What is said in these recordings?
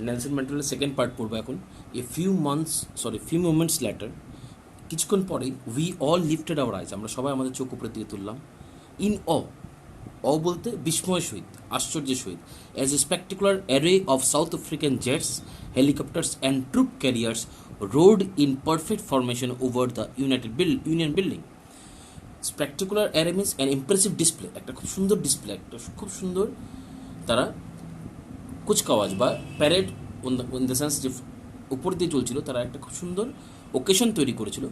Nelson ম্যান্ডেলার second part পড়বো এখন। ফিউ মোমেন্টস ল্যাটার, কিছুক্ষণ পরেই we all lifted our eyes, আমরা সবাই আমাদের চোখ উপরের দিকে তুললাম। ইন বলতে বিস্ময় সহিত, আশ্চর্যের সহিত, as a spectacular array of South African jets, helicopters and troop carriers rode in perfect formation over the Union building. Spectacular array means an impressive display, একটা খুব সুন্দর ডিসপ্লে, একটা খুব সুন্দর তারা কুচকাওয়াজ বা প্যারেড ইন দ্য সেন্স যে উপর দিয়ে চলছিল, তারা একটা খুব সুন্দর ওকেশন তৈরি করেছিল,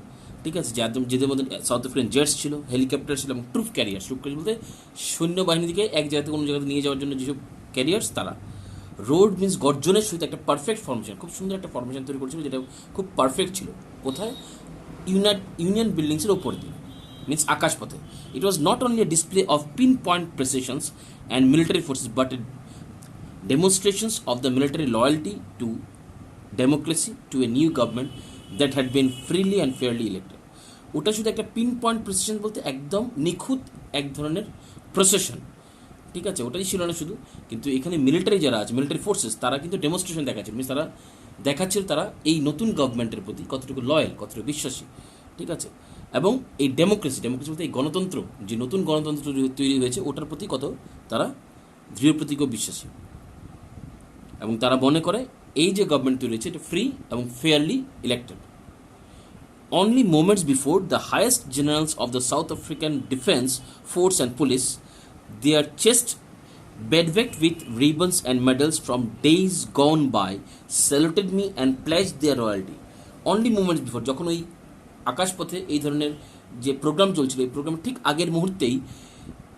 ঠিক আছে, যেদের মধ্যে সাউথ আফ্রিকান জেটস ছিল, হেলিকপ্টার ছিল এবং ট্রুপ ক্যারিয়ার্স বলতে সৈন্যবাহিনীকে এক জায়গা থেকে অন্য জায়গাতে নিয়ে যাওয়ার জন্য যেসব ক্যারিয়ার্স, তারা রোড মিনস গর্জনের সহিত একটা পারফেক্ট ফর্মেশন, খুব সুন্দর একটা ফর্মেশন তৈরি করেছিল, যেটা খুব পারফেক্ট ছিল। কোথায়? ইউনিয়ন বিল্ডিংসের ওপর দিয়ে, মিনস আকাশপথে। It was not only a display of pinpoint precisions and military forces but a demonstrations of the military loyalty to democracy to a new government that had been freely and fairly elected. ওটা শুধু একটা pin point procession বলতে একদম নিখুঁত এক ধরনের procession, ঠিক আছে, ওটাই ছিল না শুধু, কিন্তু এখানে মিলিটারি যারা আছে, মিলিটারি ফোর্সেস, তারা কিন্তু ডেমনস্ট্রেশন দেখাচ্ছিল, মিনস তারা দেখাচ্ছিল তারা এই নতুন গভর্নমেন্টের প্রতি কতটুকু লয়াল, কতটুকু বিশ্বাসী, ঠিক আছে, এবং এই ডেমোক্রেসি বলতে এই গণতন্ত্র, যে নতুন গণতন্ত্র তৈরি হয়েছে ওটার প্রতি কত তারা দৃঢ় প্রতিজ্ঞ বিশ্বাসী। এবং তারা মনে করে এই যে গভর্নমেন্ট তৈরি হয়েছে এটা ফ্রি এবং fairly elected. Only moments before the highest generals of the South African defence force and police, their chest bedwept with ribbons and medals from days gone by, saluted me and pledged their loyalty. Only moments before, যখন ওই আকাশপথে এই ধরনের যে programme চলছিল, এই programme ঠিক আগের মুহূর্তেই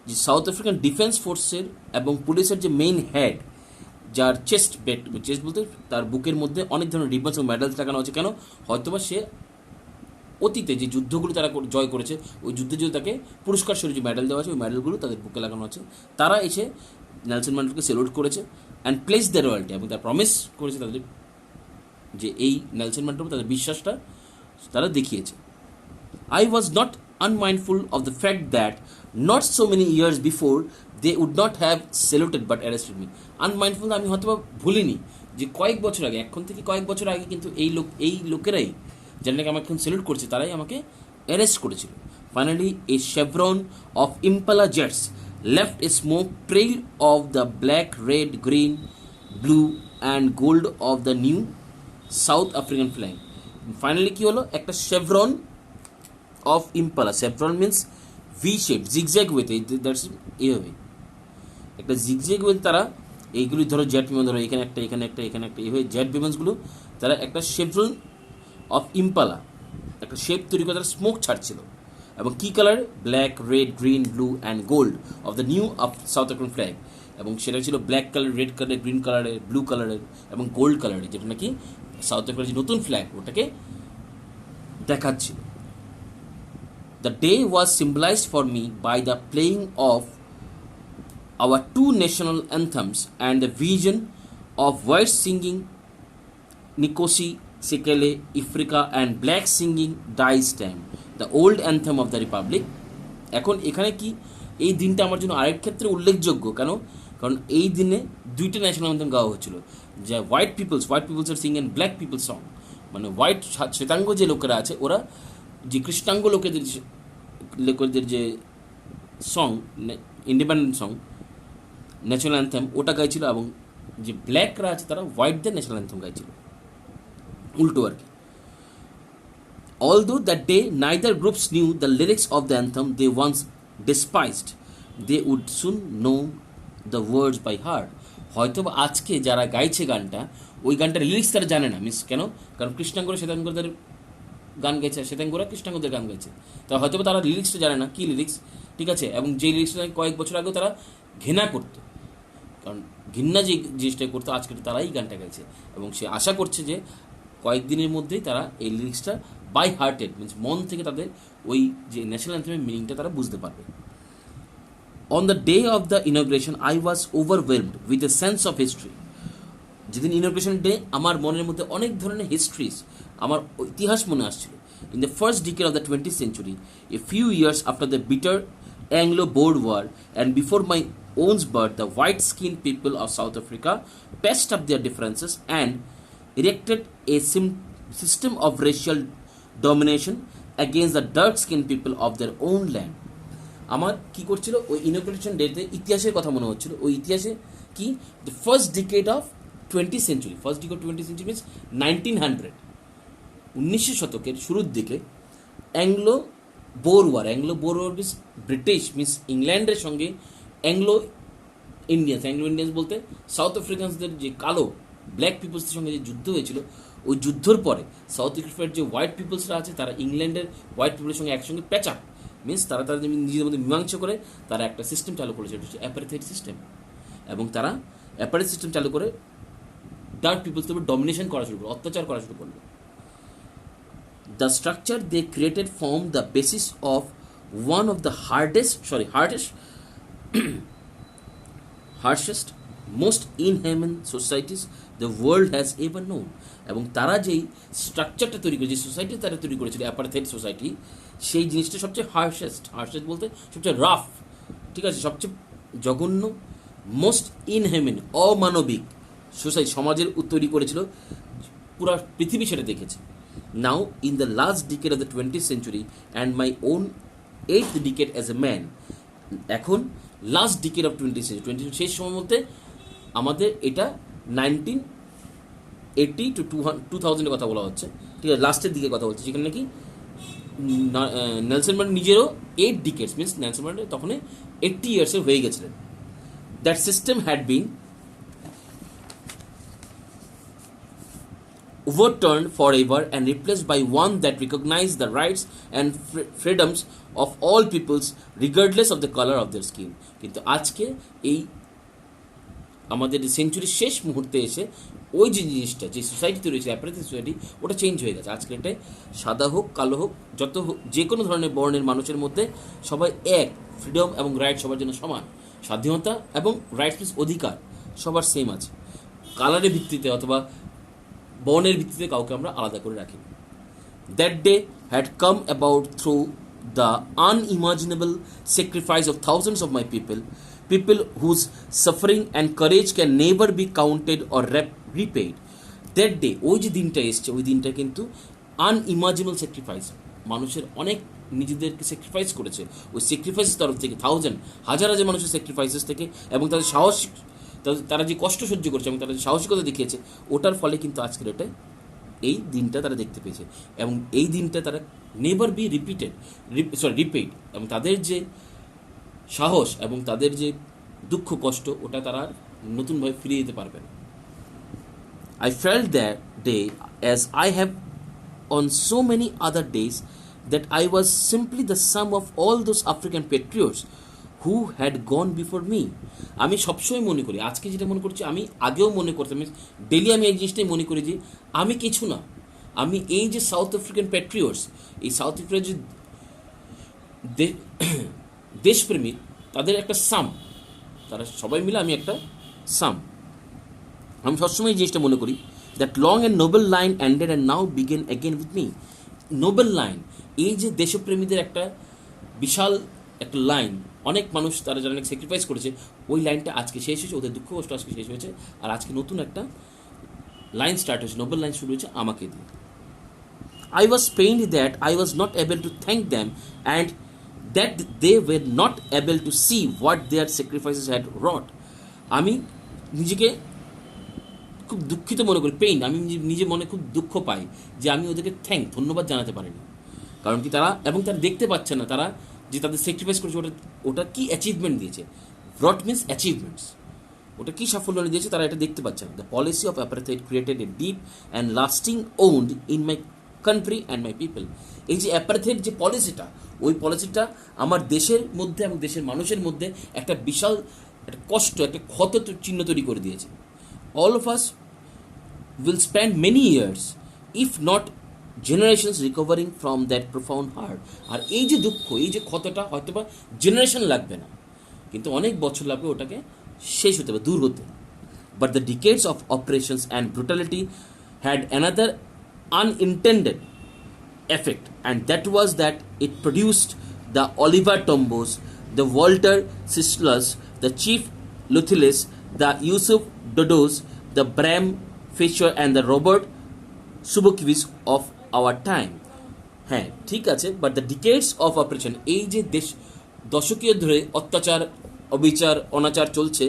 যে সাউথ আফ্রিকান ডিফেন্স ফোর্সের এবং পুলিশের যে মেইন হেড, যার চেস্ট বলতে তার বুকের মধ্যে অনেক ধরনের রিবন্স এবং মেডালস লাগানো আছে, কেন? হয়তোবা সে অতীতে যে যুদ্ধগুলো তারা জয় করেছে, ওই যুদ্ধে যদি তাকে পুরস্কার স্বরূপ যে মেডেল দেওয়া আছে, ওই মেডেলগুলো তাদের বুকে লাগানো আছে। তারা এসে নেলসন ম্যান্ডেলাকে সেলুট করেছে অ্যান্ড প্লেস দ্য রয়্যালটি, এবং তারা প্রমিস করেছে তাদের যে এই নেলসন ম্যান্ডেলা তাদের বিশ্বাসটা তারা দেখিয়েছে। I was not unmindful of the fact that not so many years before they would not have saluted but arrested me. Unmindful আমি হয়তো ভুলিনি যে কয়েক বছর আগে, এখন থেকে কয়েক বছর আগে কিন্তু এই লোকেরাই যারা নাকি আমাকে এখন সেলুট করছে, তারাই আমাকে অ্যারেস্ট করেছিল। Finally A Chevron of impala jets left a smoke trail of the black, red, green, blue and gold of the new South African flag. Finally কি হলো? একটা chevron of impala, Chevron means V shape, zigzag ওয়েতে, that's এইভাবে একটা zigzag ওয়েতে তারা এইগুলি ধরো জেট বিমান, ধরো এখানে একটা, এখানে একটা, এখানে একটা, এইভাবে জেট বিমানগুলো তারা একটা শেভরন অফ ইম্পালা একটা শেপ তৈরি করে তারা স্মোক ছাড়ছিল। এবং কী colour? Black, red, green, blue and gold of the new South African flag. এবং সেটা ছিল black colour, red colour, green কালারের, ব্লু কালারের এবং গোল্ড কালারের, যেটা নাকি সাউথ আফ্রিকার যে নতুন ফ্ল্যাগ ওটাকে দেখাচ্ছিল। The day was symbolized for me by the playing of our two national anthems and the vision of white singing Nkosi Sikelel Ifrika and black singing Dies Time, the old anthem of the Republic. এখন এখানে কি এই দিনটা আমার জন্য আরেক ক্ষেত্রে উল্লেখযোগ্য, কেন? কারণ এই দিনে দুইটা ন্যাশনাল অ্যান্থেম গাওয়া হচ্ছিল, যা হোয়াইট পিপলস আর sing and black people's song, মানে হোয়াইট শ্বেতাঙ্গ যে লোকেরা আছে ওরা যে কৃষ্ণাঙ্গ লোকেদের যে song, independent song, national anthem ওটা গাইছিল, এবং যে ব্ল্যাকরা আছে তারা হোয়াইটদের ন্যাশনাল অ্যান্থেম গাইছিল, উল্টো আর কি। Although that day neither groups knew the lyrics of the anthem they once despised, they would soon know the words by heart. হয়তো আজকে যারা গাইছে গানটা, ওই গানটার লিরিক্স তারা জানে না, মিস কেন? কারণ কৃষ্ণাঙ্গরা শ্বেতাঙ্গদের গান গাইছে, শ্বেতাঙ্গরা কৃষ্ণাঙ্গদের গান গাইছে, তা হয়তো তারা লিরিক্সটা জানে না, কী লিরিক্স, ঠিক আছে। এবং যেই লিরিক্সটা কয়েক বছর আগেও তারা ঘৃণা করতো, কারণ ঘৃণা যে জিনিসটা করতো আজকে তারাই গানটা গাইছে, এবং সে আশা করছে যে কয়েকদিনের মধ্যেই তারা এই লিরিক্সটা বাই হার্টেড মিনস মন থেকে তাদের ওই যে ন্যাশনাল অ্যান্থেমের মিনিংটা তারা বুঝতে পারবে। On the day of the ইনগ্রেশন I was overwhelmed with a sense of history. যেদিন ইনগ্রেশন ডে, আমার মনের মধ্যে অনেক ধরনের হিস্ট্রিজ, আমার ইতিহাস মনে আসছিল। In the first decade of the 20th century, a few years after the bitter Anglo Boer war and before my owns birth, the white-skinned people of South Africa patched up their differences and erected a system of racial domination against the dark-skinned people of their own land. আমার কি করছিল ওই ইনগ্রেশন ডেতে ইতিহাসের কথা মনে হচ্ছিল। ওই ইতিহাসে কি the first decade of 20th century, first decade 20th century means 1900, 1900 শতকের শুরুর দিকে Anglo Boer war means British means ইংল্যান্ডের সঙ্গে অ্যাংলো ইন্ডিয়ান্স বলতে সাউথ আফ্রিকানসদের যে কালো ব্ল্যাক পিপলসদের সঙ্গে যে যুদ্ধ হয়েছিল, ওই যুদ্ধর পরে সাউথ আফ্রিকার যে হোয়াইট পিপলসরা আছে তারা ইংল্যান্ডের হোয়াইট পিপলের সঙ্গে একসঙ্গে প্যাচ আপ মিনস তারা তাদের নিজেদের মধ্যে মীমাংসা করে তারা একটা সিস্টেম চালু করেছে, এটা হচ্ছে অ্যাপারেথাইড সিস্টেম। এবং তারা অ্যাপারেথ সিস্টেম চালু করে ডার্ক পিপলসের উপর ডমিনেশন করা শুরু করলো, অত্যাচার করা শুরু করলো। The structure they created formed the basis of one of the harshest, most inhuman societies the world has ever known. এবং তারা যেই স্ট্রাকচারটা তৈরি করে, যে সোসাইটি তারা তৈরি করেছিল অ্যাপারথাইড সোসাইটি, সেই জিনিসটা সবচেয়ে হার্শেস্ট বলতে সবচেয়ে রাফ, ঠিক আছে, সবচেয়ে জঘন্য, মোস্ট ইনহিউম্যান, অমানবিক সোসাইটি সমাজের তৈরি করেছিল। পুরো পৃথিবী সেটা দেখেছে। Now, in the last decade of the 20th century and my own 8th decade as a man, এখন last decade of 20th century, শেষ সময় বলতে আমাদের এটা 1980 to 2000 কথা বলা হচ্ছে, ঠিক আছে, লাস্টের দিকে কথা বলছে, যেখানে নাকি নেলসন ম্যান্ডেলা নিজেরও 8 ডিকেডস মিনস নেলসন ম্যান্ডেলা তখন 80 ইয়ার্সের হয়ে গেছিলেন। That system had been overturned forever and replaced by one that recognized the rights and freedoms of all peoples regardless of the color of their skin. কিন্তু আজকে এই আমাদের সেঞ্চুরির শেষ মুহূর্তে এসে ওই যে জিনিসটা, যে সোসাইটি তৈরি হয়েছে অ্যাপারেথ সোসাইটি, ওটা চেঞ্জ হয়ে গেছে। আজকে এটাই সাদা হোক কালো হোক যত হোক যে কোনো ধরনের বর্ণের মানুষের মধ্যে সবাই এক, ফ্রিডম এবং রাইট সবার জন্য সমান, স্বাধীনতা এবং রাইটস মিনস অধিকার সবার সেম আছে। কালারের ভিত্তিতে অথবা বর্ণের ভিত্তিতে কাউকে আমরা আলাদা করে রাখি। That day had come about through the unimaginable sacrifice of thousands of my people whose suffering and courage can never be counted or repaid. That day, ওই যে দিনটা এসছে, ওই দিনটা কিন্তু আনইমাজিনেবল স্যাক্রিফাইস, মানুষের অনেক নিজেদেরকে স্যাক্রিফাইস করেছে। ওই স্যাক্রিফাইসের তরফ থেকে হাজার হাজার মানুষের স্যাক্রিফাইসেস থেকে এবং তাদের সাহস, তারা যে কষ্ট সহ্য করছে এবং তারা যে সাহসিকতা দেখিয়েছে, ওটার ফলে কিন্তু আজকের এটা এই দিনটা তারা দেখতে পেয়েছে। এবং এই দিনটা তারা নেভার বি রিপিট, এবং তাদের যে সাহস এবং তাদের যে দুঃখ কষ্ট, ওটা তারা নতুনভাবে ফিরিয়ে দিতে পারবে না। I felt that day, as I have on so many other days, that I was simply the sum of all those African patriots who had gone before me. আমি সবসময় মনে করি, আজকে যেটা মনে করছি আমি আগেও মনে করতাম, ডেলি আমি এই জিনিসটাই মনে করি যে আমি কিছু না, আমি এই যে সাউথ আফ্রিকান প্যাট্রিয়টস, এই সাউথ আফ্রিকার যে দেশপ্রেমিক, তাদের একটা সাম, তারা সবাই মিলে আমি একটা সাম। আমি সবসময় এই জিনিসটা মনে করি, that long and noble line ended and now begin again with me. Noble line, এই যে দেশপ্রেমীদের একটা বিশাল একটা লাইন, অনেক মানুষ তারা যারা অনেক স্যাক্রিফাইস করেছে, ওই লাইনটা আজকে শেষ হয়েছে, ওদের দুঃখ কষ্ট আজকে শেষ হয়েছে, আর আজকে নতুন একটা লাইন স্টার্ট হয়েছে, নোবেল লাইন শুরু হয়েছে আমাকে দিয়ে। I was pained that I was not able to thank them and that they were not able to see what their sacrifices had wrought. আমি নিজেকে খুব দুঃখিত মনে করি, পেইন, আমি নিজে মনে খুব দুঃখ পাই যে আমি ওদেরকে ধন্যবাদ জানাতে পারিনি। কারণ কি তারা দেখতে পাচ্ছে না তারা যে তাদের স্যাক্রিফাইস করেছে ওটা কি অ্যাচিভমেন্ট দিয়েছে। রট মিনস অ্যাচিভমেন্টস, ওটা কী সাফল্য দিয়েছে তারা এটা দেখতে পাচ্ছে না। The policy of apartheid created a deep and lasting wound in my country and my people. এই যে অ্যাপারেথাইড যে পলিসিটা, ওই পলিসিটা আমার দেশের মধ্যে এবং দেশের মানুষের মধ্যে একটা বিশাল একটা কষ্ট, একটা ক্ষত চিহ্ন তৈরি করে দিয়েছে। All of us will spend many years, if not generations, recovering from that profound hurt. আর এই যে দুঃখ, এই যে ক্ষতটা হয়তো বা জেনারেশন লাগবে না, কিন্তু অনেক বছর লাগবে ওটাকে শেষ হতে হবে, দূর হতে। But the decades of oppressions and brutality had another unintended effect, and that was that it produced the Oliver Tombos, the Walter Sisler's, the Chief Luthulis, the Yusuf Dadoos, the Bram Fischer and the Robert Sobukwes of our time. হ্যাঁ ঠিক আছে, but the decades of oppression, এই যে দশকীয় ধরে অত্যাচার, অবিচার, অনাচার চলছে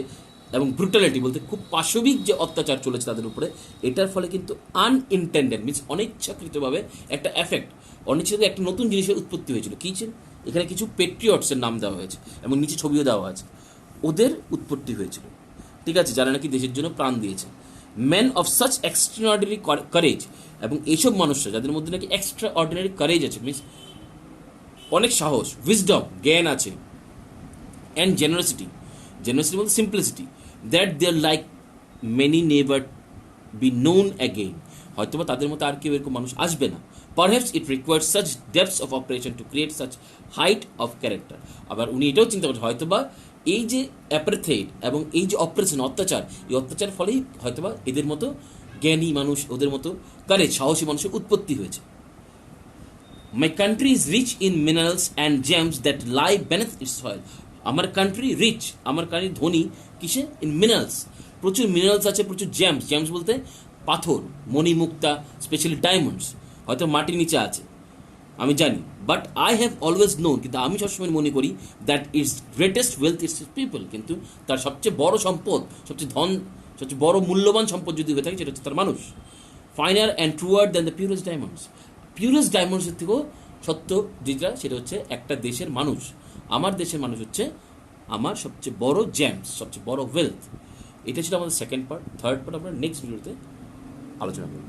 এবং ব্রুটালিটি বলতে খুব পাশবিক যে অত্যাচার চলেছে তাদের উপরে, এটার ফলে কিন্তু আনইনটেন্ডেড মিনস অনিচ্ছাকৃতভাবে একটা এফেক্ট, অনিচ্ছাকৃত একটা নতুন জিনিসের উৎপত্তি হয়েছিল। কী ছিল? এখানে কিছু পেট্রিয়টসের নাম দেওয়া হয়েছে এবং নিচে ছবিও দেওয়া আছে, ওদের উৎপত্তি হয়েছিল, ঠিক আছে, যারা নাকি দেশের জন্য প্রাণ দিয়েছে। Man of such extraordinary courage, এবং এইসব মানুষরা যাদের মধ্যে নাকি এক্সট্রা অর্ডিনারি কারেজ আছে, মিনস অনেক সাহস, উইজডম জ্ঞান আছে, অ্যান্ড জেনারসিটি, জেনারসিটি বলতে simplicity, that their like many never be known again, হয়তোবা তাদের মতো আর কেউ এরকম মানুষ আসবে না। Perhaps it requires such depths of oppression to create such height of character. আবার উনি এটাও চিন্তা করছেন হয়তোবা এই যে অ্যাপারথেইড এবং এই যে অপারেশন অত্যাচার, এই অত্যাচার ফলেই হয়তোবা এদের মতো জ্ঞানী মানুষ, ওদের মতো কারেজ, সাহসী মানুষের উৎপত্তি হয়েছে। My country is rich in minerals and gems that lie beneath its soil. আমার কান্ট্রি রিচ, আমার কান্ট্রি ধনী কিসে? ইন মিনারেলস, প্রচুর মিনারেলস আছে, প্রচুর জেমস, জেমস বলতে পাথর, মণিমুক্তা, স্পেশালি ডায়মন্ডস হয়তো মাটির নিচে আছে, আমি জানি। But I have always known, কিন্তু আমি সবসময় মনে করি that it's greatest wealth it's people, কিন্তু তার সবচেয়ে বড় সম্পদ, সবচেয়ে ধন, সবচেয়ে বড় মূল্যবান সম্পদ যদি হয়ে থাকে সেটা হচ্ছে তার মানুষ। Finer and truer than the purest diamonds, purest ডায়মন্ডসের থেকেও সত্য যেটা সেটা হচ্ছে একটা দেশের মানুষ। আমার দেশের মানুষ হচ্ছে আমার সবচেয়ে বড় জেমস, সবচেয়ে বড় ওয়েলথ। এটা ছিল আমাদের সেকেন্ড পার্ট। থার্ড পার্ট আমরা নেক্সট ভিডিওতে আলোচনা করব।